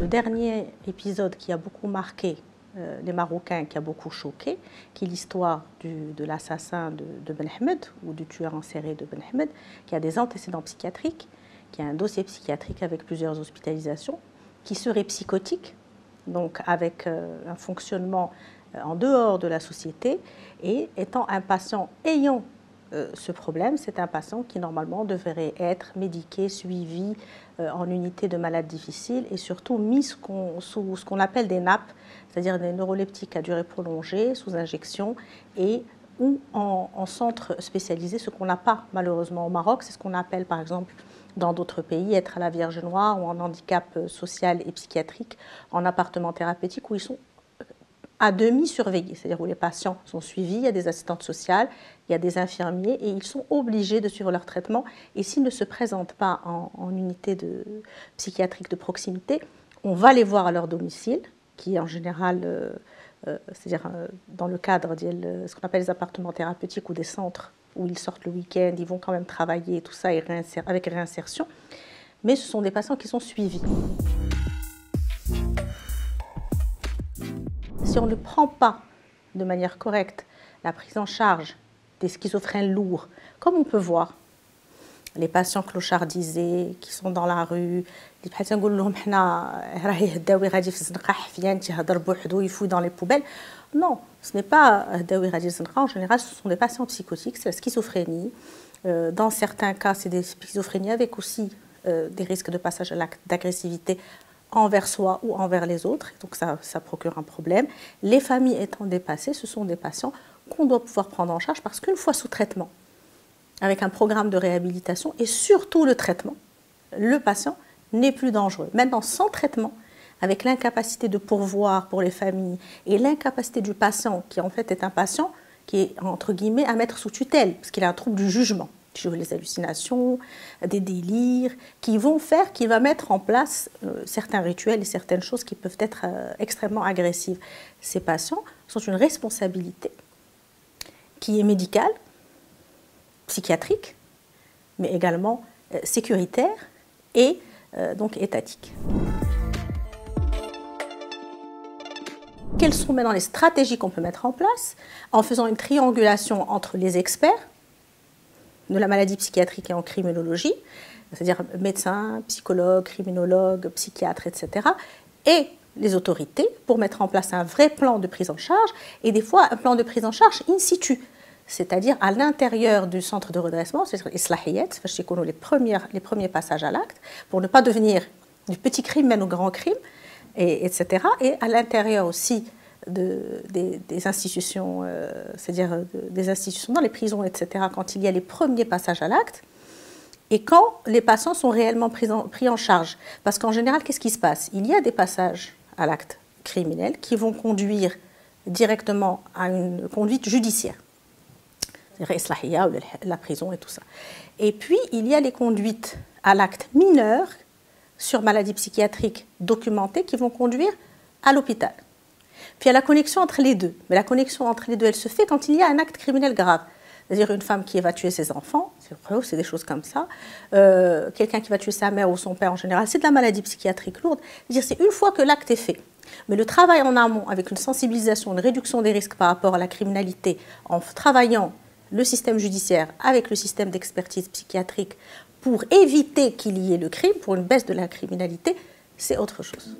dernier épisode qui a beaucoup marqué les Marocains, qui a beaucoup choqué, qui est l'histoire de l'assassin de Ben Ahmed, ou du tueur en série de Ben Ahmed, qui a des antécédents psychiatriques, qui a un dossier psychiatrique avec plusieurs hospitalisations, qui serait psychotique, donc avec un fonctionnement en dehors de la société, et étant un patient ayant ce problème, c'est un patient qui normalement devrait être médiqué, suivi en unité de malades difficiles et surtout mis sous ce qu'on appelle des nappes, c'est-à-dire des neuroleptiques à durée prolongée, sous injection et ou en centre spécialisé, ce qu'on n'a pas malheureusement au Maroc. C'est ce qu'on appelle par exemple dans d'autres pays être à la Vierge Noire ou en handicap social et psychiatrique, en appartement thérapeutique où ils sont à demi surveillés, c'est-à-dire où les patients sont suivis, il y a des assistantes sociales, il y a des infirmiers et ils sont obligés de suivre leur traitement. Et s'ils ne se présentent pas en unité psychiatrique de proximité, on va les voir à leur domicile, qui est en général, c'est-à-dire dans le cadre de ce qu'on appelle les appartements thérapeutiques ou des centres où ils sortent le week-end, ils vont quand même travailler et tout ça et avec réinsertion. Mais ce sont des patients qui sont suivis. Si on ne prend pas de manière correcte la prise en charge des schizophrènes lourds, comme on peut voir, les patients clochardisés qui sont dans la rue, les patients qui disent dans les poubelles. Non, ce n'est pas en général, ce sont des patients psychotiques, c'est la schizophrénie. Dans certains cas, c'est des schizophrénies avec aussi des risques de passage à l'acte d'agressivité envers soi ou envers les autres, donc ça procure un problème. Les familles étant dépassées, ce sont des patients qu'on doit pouvoir prendre en charge parce qu'une fois sous traitement, avec un programme de réhabilitation et surtout le traitement, le patient n'est plus dangereux. Maintenant, sans traitement, avec l'incapacité de pourvoir pour les familles et l'incapacité du patient, qui en fait est un patient qui est entre guillemets à mettre sous tutelle, parce qu'il a un trouble du jugement, les hallucinations, des délires, qui vont faire qu'il va mettre en place certains rituels et certaines choses qui peuvent être extrêmement agressives. Ces patients sont une responsabilité qui est médicale, psychiatrique, mais également sécuritaire et donc étatique. Quelles sont maintenant les stratégies qu'on peut mettre en place en faisant une triangulation entre les experts de la maladie psychiatrique et en criminologie, c'est-à-dire médecins, psychologues, criminologues, psychiatres, etc., et les autorités pour mettre en place un vrai plan de prise en charge et des fois un plan de prise en charge in situ, c'est-à-dire à l'intérieur du centre de redressement, c'est-à-dire les premiers passages à l'acte, pour ne pas devenir du petit crime même au grand crime, etc. Et à l'intérieur aussi des institutions, c'est-à-dire des institutions dans les prisons, etc., quand il y a les premiers passages à l'acte, et quand les patients sont réellement pris en charge. Parce qu'en général, qu'est-ce qui se passe? Il y a des passages à l'acte criminel qui vont conduire directement à une conduite judiciaire, c'est-à-dire la prison et tout ça. Et puis, il y a les conduites à l'acte mineur sur maladie psychiatrique documentée qui vont conduire à l'hôpital. Puis il y a la connexion entre les deux. Mais la connexion entre les deux, elle se fait quand il y a un acte criminel grave. C'est-à-dire une femme qui va tuer ses enfants, c'est des choses comme ça. Quelqu'un qui va tuer sa mère ou son père en général, c'est de la maladie psychiatrique lourde. C'est-à-dire c'est une fois que l'acte est fait. Mais le travail en amont, avec une sensibilisation, une réduction des risques par rapport à la criminalité, en travaillant le système judiciaire avec le système d'expertise psychiatrique pour éviter qu'il y ait le crime, pour une baisse de la criminalité, c'est autre chose.